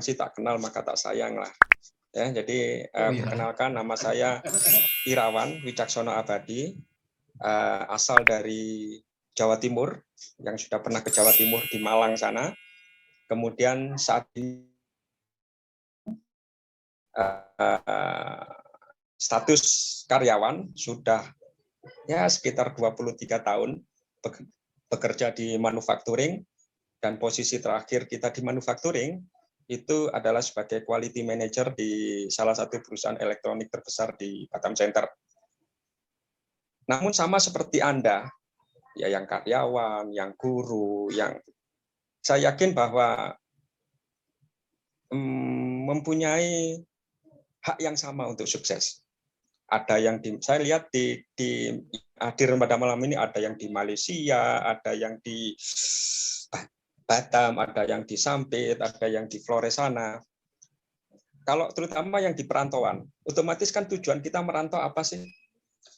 sih tak kenal maka tak sayang lah. Ya, jadi Oh iya. perkenalkan, nama saya Irawan Wicaksono Abadi, asal dari Jawa Timur, yang sudah pernah ke Jawa Timur di Malang sana. Kemudian saat ini status karyawan sudah ya sekitar 23 tahun bekerja di manufacturing, dan posisi terakhir kita di manufacturing itu adalah sebagai quality manager di salah satu perusahaan elektronik terbesar di Batam Center. Namun sama seperti Anda, ya yang karyawan, yang guru, yang saya yakin bahwa mempunyai hak yang sama untuk sukses. Ada yang saya lihat di hadir pada malam ini, ada yang di Malaysia, ada yang di Batam, ada yang di Sampit, ada yang di Flores sana. Kalau terutama yang di perantauan, otomatis kan tujuan kita merantau apa sih?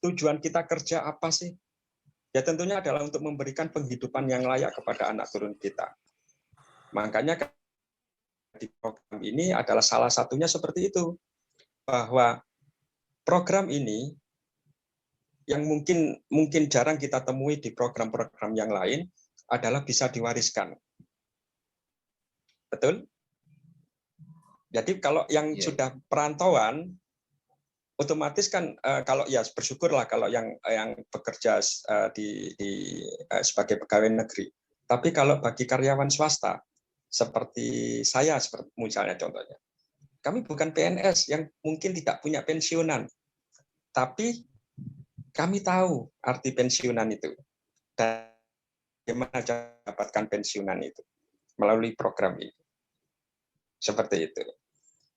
Tujuan kita kerja apa sih? Ya tentunya adalah untuk memberikan penghidupan yang layak kepada anak turun kita. Makanya di program ini adalah salah satunya seperti itu, bahwa program ini yang mungkin jarang kita temui di program-program yang lain adalah bisa diwariskan. Betul? Jadi kalau yang sudah perantauan, otomatis kan kalau ya bersyukurlah kalau yang bekerja sebagai pegawai negeri. Tapi kalau bagi karyawan swasta seperti saya, seperti misalnya contohnya, kami bukan PNS yang mungkin tidak punya pensiunan, tapi kami tahu arti pensiunan itu dan bagaimana dapatkan pensiunan itu melalui program ini. Seperti itu.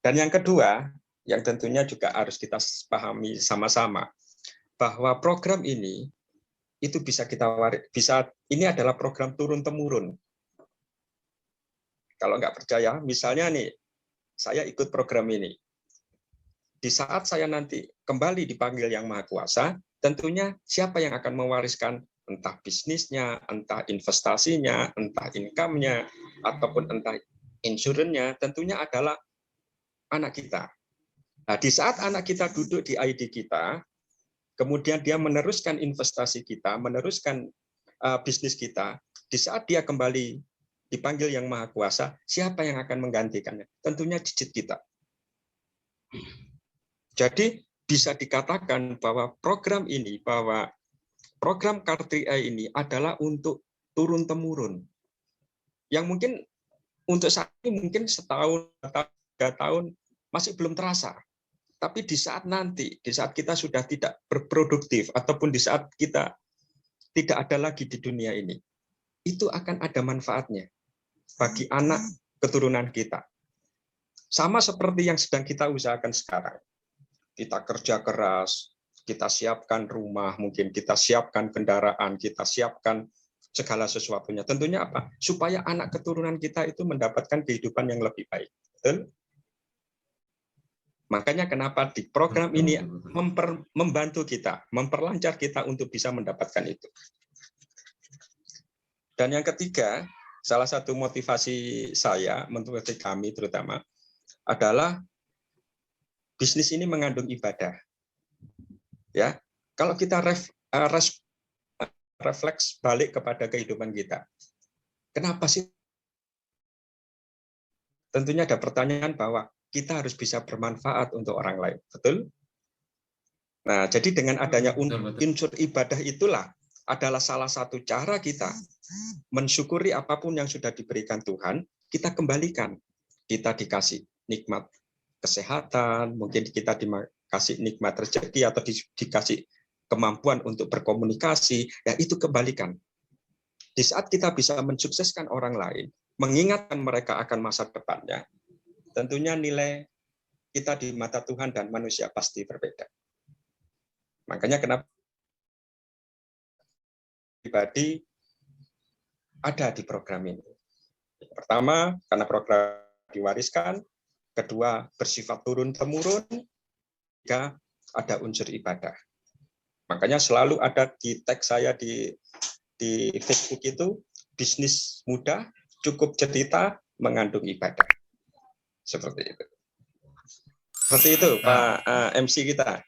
Dan yang kedua, yang tentunya juga harus kita pahami sama-sama, bahwa program ini itu bisa ini adalah program turun temurun. Kalau nggak percaya, misalnya nih, saya ikut program ini. Di saat saya nanti kembali dipanggil Yang Maha Kuasa, tentunya siapa yang akan mewariskan entah bisnisnya, entah investasinya, entah income-nya, ataupun entah insurannya, tentunya adalah anak kita. Nah, di saat anak kita duduk di ID kita, kemudian dia meneruskan investasi kita, meneruskan bisnis kita, di saat dia kembali dipanggil Yang Maha Kuasa, siapa yang akan menggantikannya? Tentunya cicit kita. Jadi bisa dikatakan bahwa program ini, bahwa program Kartria ini adalah untuk turun-temurun. Yang mungkin untuk saat ini mungkin setahun, 3 tahun masih belum terasa. Tapi di saat nanti, di saat kita sudah tidak berproduktif, ataupun di saat kita tidak ada lagi di dunia ini, itu akan ada manfaatnya bagi anak keturunan kita. Sama seperti yang sedang kita usahakan sekarang. Kita kerja keras, kita siapkan rumah, mungkin kita siapkan kendaraan, kita siapkan segala sesuatunya. Tentunya apa? Supaya anak keturunan kita itu mendapatkan kehidupan yang lebih baik. Betul? Makanya kenapa di program ini membantu kita, memperlancar kita untuk bisa mendapatkan itu. Dan yang ketiga, salah satu motivasi saya, motivasi kami terutama, adalah bisnis ini mengandung ibadah. Ya, kalau kita refleks balik kepada kehidupan kita, kenapa sih? Tentunya ada pertanyaan bahwa kita harus bisa bermanfaat untuk orang lain, betul? Nah, jadi dengan adanya unsur ibadah itulah adalah salah satu cara kita mensyukuri apapun yang sudah diberikan Tuhan, kita kembalikan. Kita dikasih nikmat kesehatan, mungkin kita dikasih nikmat rezeki atau dikasih kemampuan untuk berkomunikasi, ya itu kembalikan. Di saat kita bisa mensukseskan orang lain, mengingatkan mereka akan masa depannya, tentunya nilai kita di mata Tuhan dan manusia pasti berbeda. Makanya kenapa pribadi ada di program ini. Pertama, karena program diwariskan. Kedua, bersifat turun-temurun. Ketiga, ada unsur ibadah. Makanya selalu ada di tag saya di Facebook itu, bisnis mudah, cukup cerita, mengandung ibadah. Seperti itu. Seperti itu, Pak MC kita.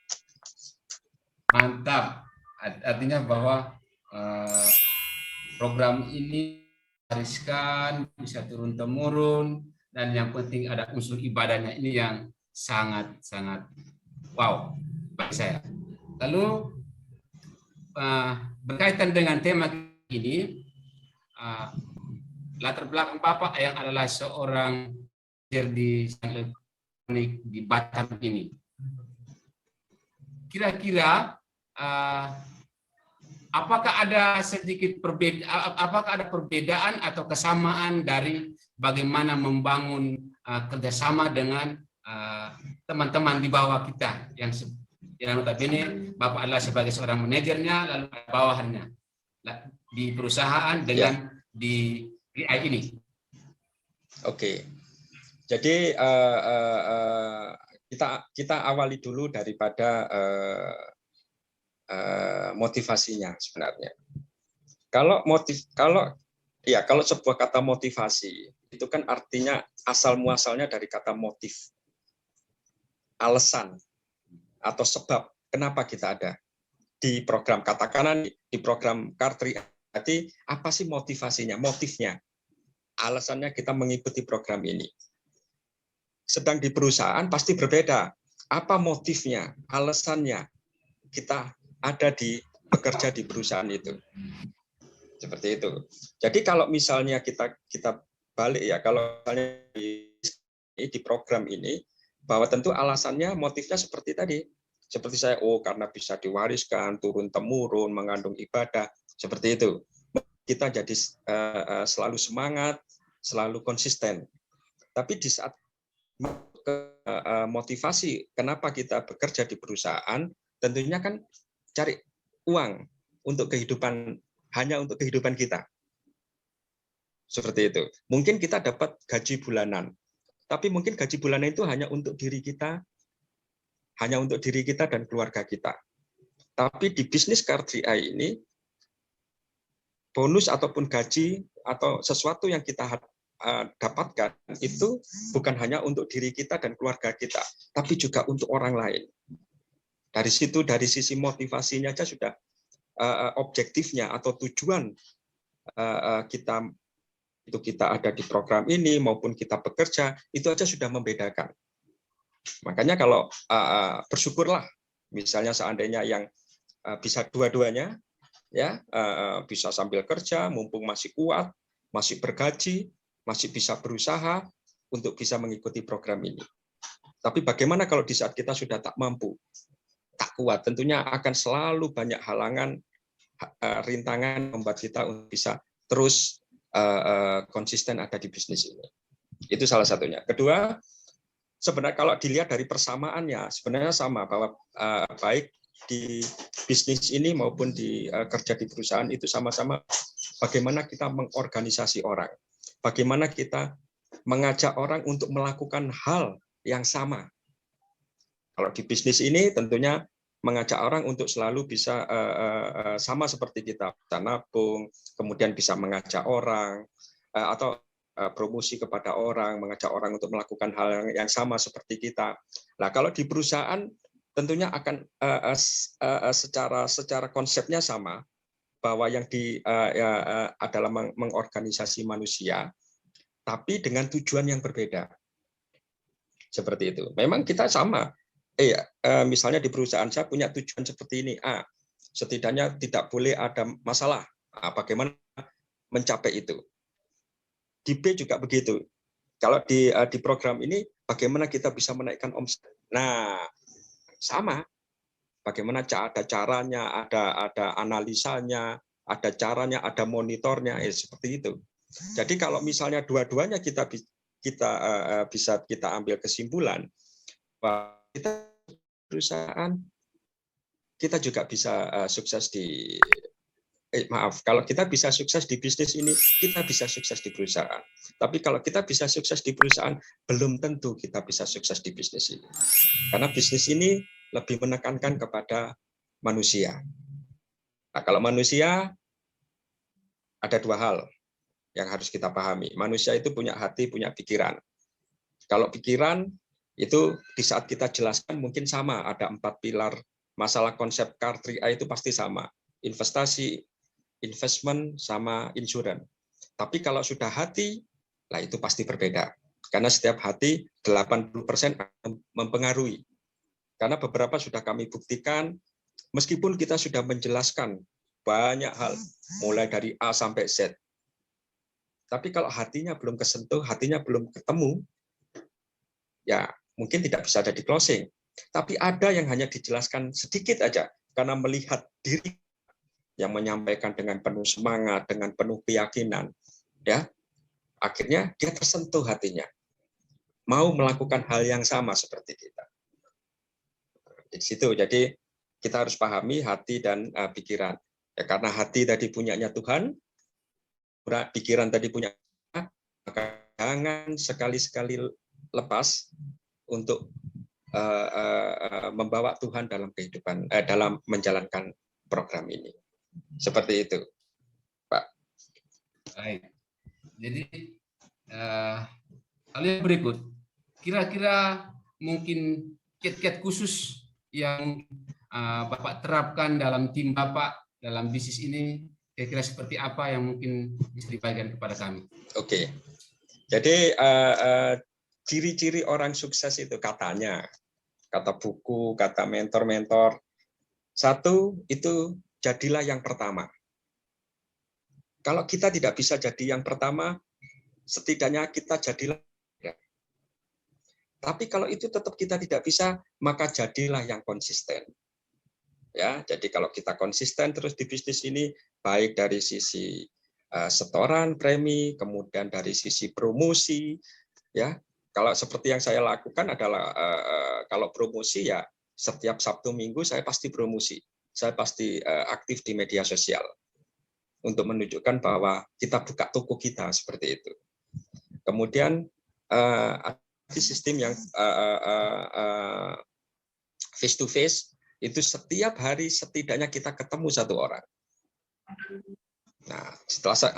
Mantap. Artinya bahwa program ini wariskan, bisa turun temurun, dan yang penting ada unsur ibadahnya, ini yang sangat wow bagi saya. Lalu berkaitan dengan tema ini, latar belakang Bapak yang adalah seorang di elektronik di Batam ini, kira-kira apakah ada perbedaan atau kesamaan dari bagaimana membangun kerjasama dengan teman-teman di bawah kita yang notabene Bapak adalah sebagai seorang manajernya, lalu bawahannya di perusahaan dengan di PI ini. Oke. Jadi kita awali dulu daripada motivasinya sebenarnya. Kalau sebuah kata motivasi itu kan artinya asal muasalnya dari kata motif, alasan atau sebab kenapa kita ada di program, katakanlah di program Car3i. Berarti apa sih motivasinya, motifnya, alasannya kita mengikuti program ini. Sedang di perusahaan pasti berbeda. Apa motifnya, alasannya kita ada bekerja di perusahaan itu. Seperti itu. Jadi kalau misalnya kita balik ya, kalau misalnya di program ini, bahwa tentu alasannya, motifnya seperti tadi. Seperti saya, karena bisa diwariskan, turun temurun, mengandung ibadah, seperti itu. Kita jadi selalu semangat, selalu konsisten. Tapi di saat motivasi kenapa kita bekerja di perusahaan, tentunya kan cari uang untuk kehidupan, hanya untuk kehidupan kita. Seperti itu. Mungkin kita dapat gaji bulanan, tapi mungkin gaji bulanan itu hanya untuk diri kita, dan keluarga kita. Tapi di bisnis Car3i ini, bonus ataupun gaji atau sesuatu yang kita dapatkan itu bukan hanya untuk diri kita dan keluarga kita, tapi juga untuk orang lain. Dari situ, dari sisi motivasinya aja sudah objektifnya atau tujuan kita ada di program ini maupun kita bekerja, itu aja sudah membedakan. Makanya kalau bersyukurlah, misalnya seandainya yang bisa dua-duanya, ya bisa sambil kerja, mumpung masih kuat, masih bergaji, masih bisa berusaha untuk bisa mengikuti program ini. Tapi bagaimana kalau di saat kita sudah tak mampu, tak kuat, tentunya akan selalu banyak halangan, rintangan membuat kita untuk bisa terus konsisten ada di bisnis ini. Itu salah satunya. Kedua, sebenarnya kalau dilihat dari persamaannya, sebenarnya sama, bahwa baik di bisnis ini maupun di kerja di perusahaan itu sama-sama bagaimana kita mengorganisasi orang, bagaimana kita mengajak orang untuk melakukan hal yang sama. Kalau di bisnis ini tentunya mengajak orang untuk selalu bisa sama seperti kita, bisa nabung, kemudian bisa mengajak orang, atau promosi kepada orang, mengajak orang untuk melakukan hal yang sama seperti kita. Nah, kalau di perusahaan tentunya akan secara konsepnya sama, bahwa yang adalah mengorganisasi manusia, tapi dengan tujuan yang berbeda. Seperti itu. Memang kita sama. Misalnya di perusahaan saya punya tujuan seperti ini. Setidaknya tidak boleh ada masalah. Bagaimana mencapai itu? Di B juga begitu. Kalau di program ini, bagaimana kita bisa menaikkan omset? Nah, sama. Bagaimana ada caranya, ada analisanya, ada caranya, ada monitornya, seperti itu. Jadi kalau misalnya dua-duanya kita bisa kita ambil kesimpulan, bahwa kita perusahaan, kita juga bisa sukses di kalau kita bisa sukses di bisnis ini, kita bisa sukses di perusahaan. Tapi kalau kita bisa sukses di perusahaan, belum tentu kita bisa sukses di bisnis ini. Karena bisnis ini lebih menekankan kepada manusia. Nah, kalau manusia, ada dua hal yang harus kita pahami. Manusia itu punya hati, punya pikiran. Kalau pikiran itu di saat kita jelaskan mungkin sama, ada 4 pilar masalah konsep car 3A itu pasti sama. Investasi, investment, sama insurance. Tapi kalau sudah hati, lah itu pasti berbeda. Karena setiap hati 80% mempengaruhi. Karena beberapa sudah kami buktikan, meskipun kita sudah menjelaskan banyak hal, mulai dari A sampai Z. Tapi kalau hatinya belum kesentuh, hatinya belum ketemu, ya mungkin tidak bisa ada di closing. Tapi ada yang hanya dijelaskan sedikit aja, karena melihat diri yang menyampaikan dengan penuh semangat, dengan penuh keyakinan, ya akhirnya dia tersentuh hatinya, mau melakukan hal yang sama seperti kita. Di situ, jadi kita harus pahami hati dan pikiran. Ya, karena hati tadi punyanya Tuhan, pikiran tadi punya, maka jangan sekali-sekali lepas untuk membawa Tuhan dalam kehidupan, dalam menjalankan program ini. Seperti itu, Pak. Baik. Jadi hal yang berikut, kira-kira mungkin kiat-kiat khusus yang Bapak terapkan dalam tim Bapak dalam bisnis ini, kira-kira seperti apa yang mungkin bisa dibagikan kepada kami? Oke, jadi ciri-ciri orang sukses itu katanya, kata buku, kata mentor-mentor, satu itu jadilah yang pertama. Kalau kita tidak bisa jadi yang pertama, setidaknya kita jadilah. Tapi kalau itu tetap kita tidak bisa, maka jadilah yang konsisten. Ya, jadi kalau kita konsisten terus di bisnis ini, baik dari sisi setoran premi, kemudian dari sisi promosi, ya. Kalau seperti yang saya lakukan adalah kalau promosi ya setiap Sabtu Minggu saya pasti promosi, saya pasti aktif di media sosial untuk menunjukkan bahwa kita buka toko kita seperti itu. Kemudian sistem yang face to face itu setiap hari setidaknya kita ketemu satu orang. Nah, setelah saya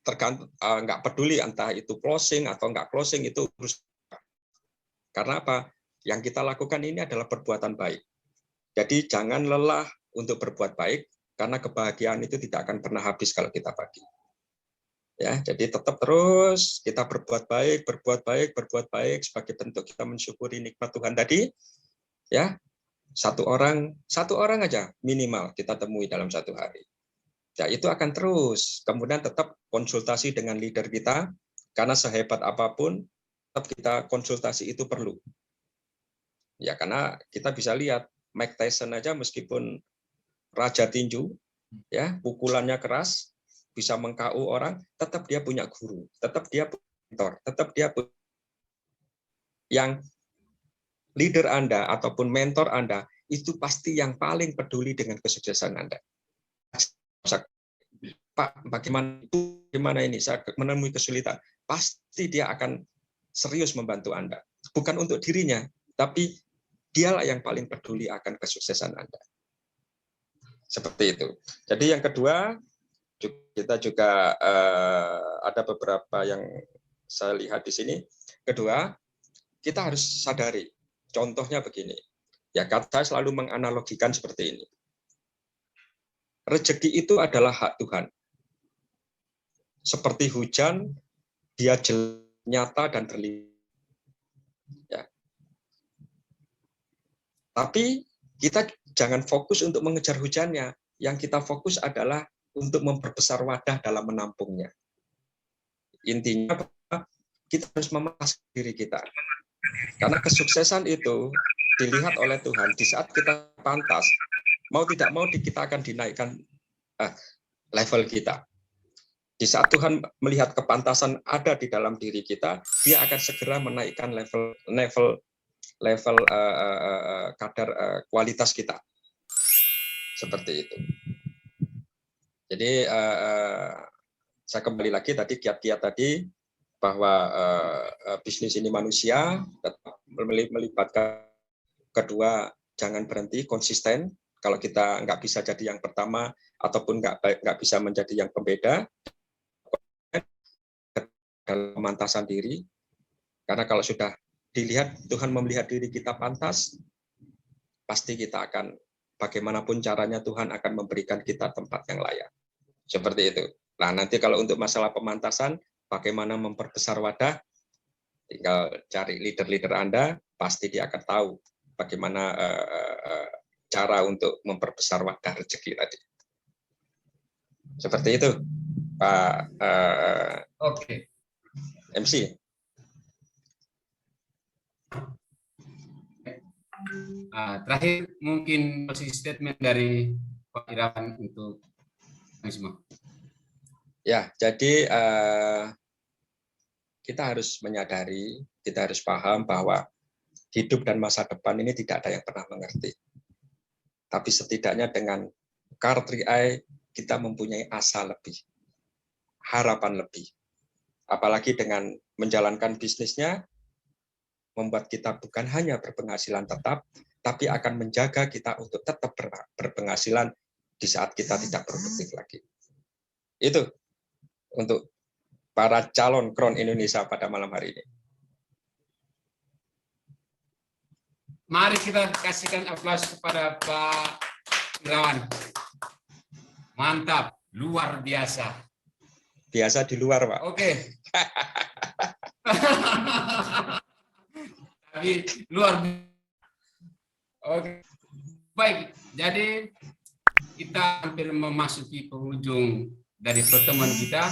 tergantung nggak peduli entah itu closing atau nggak closing itu harus, karena apa? Yang kita lakukan ini adalah perbuatan baik. Jadi jangan lelah untuk berbuat baik karena kebahagiaan itu tidak akan pernah habis kalau kita bagi. Ya, jadi tetap terus kita berbuat baik, berbuat baik, berbuat baik sebagai bentuk kita mensyukuri nikmat Tuhan tadi. Ya, satu orang aja minimal kita temui dalam satu hari. Ya, itu akan terus. Kemudian tetap konsultasi dengan leader kita, karena sehebat apapun, tetap kita konsultasi itu perlu. Ya, karena kita bisa lihat, Mike Tyson aja meskipun raja tinju, ya pukulannya keras, bisa meng-KO orang, tetap dia punya guru, tetap dia punya mentor, tetap dia punya. Yang leader Anda ataupun mentor Anda, itu pasti yang paling peduli dengan kesuksesan Anda. Pak, bagaimana ini? Saya menemui kesulitan. Pasti dia akan serius membantu Anda. Bukan untuk dirinya, tapi dialah yang paling peduli akan kesuksesan Anda. Seperti itu. Jadi yang kedua, kita juga ada beberapa yang saya lihat di sini. Kedua, kita harus sadari. Contohnya begini. Ya, saya selalu menganalogikan seperti ini. Rezeki itu adalah hak Tuhan. Seperti hujan, dia nyata dan terlihat. Ya. Tapi kita jangan fokus untuk mengejar hujannya. Yang kita fokus adalah untuk memperbesar wadah dalam menampungnya. Intinya kita harus memasak diri kita. Karena kesuksesan itu dilihat oleh Tuhan di saat kita pantas, mau tidak mau kita akan dinaikkan level kita. Di saat Tuhan melihat kepantasan ada di dalam diri kita, dia akan segera menaikkan level kadar kualitas kita. Seperti itu. Jadi saya kembali lagi tadi kiat-kiat tadi bahwa bisnis ini manusia, tetap melibatkan. Kedua, jangan berhenti, konsisten. Kalau kita nggak bisa jadi yang pertama ataupun nggak bisa menjadi yang pembeda, dalam pemantasan diri, Karena kalau sudah dilihat, Tuhan melihat diri kita pantas, pasti kita akan, bagaimanapun caranya Tuhan akan memberikan kita tempat yang layak. Seperti itu. Nah, nanti kalau untuk masalah pemantasan, bagaimana memperbesar wadah, tinggal cari leader-leader Anda, pasti dia akan tahu bagaimana cara untuk memperbesar wadah rezeki tadi. Seperti itu, Pak Oke. MC. Terakhir mungkin posisi statement dari Pak Irawan untuk kami semua. Ya, jadi kita harus menyadari, kita harus paham bahwa hidup dan masa depan ini tidak ada yang pernah mengerti. Tapi setidaknya dengan Car 3i kita mempunyai asa lebih, harapan lebih. Apalagi dengan menjalankan bisnisnya, membuat kita bukan hanya berpenghasilan tetap, tapi akan menjaga kita untuk tetap berpenghasilan di saat kita tidak produktif lagi. Itu untuk para calon Crown Indonesia pada malam hari ini. Mari kita kasihkan aplaus kepada Pak Irawan. Mantap, luar biasa. Biasa di luar, Pak. Oke. Tapi luar biasa. Oke. Baik, jadi kita hampir memasuki penghujung dari pertemuan kita.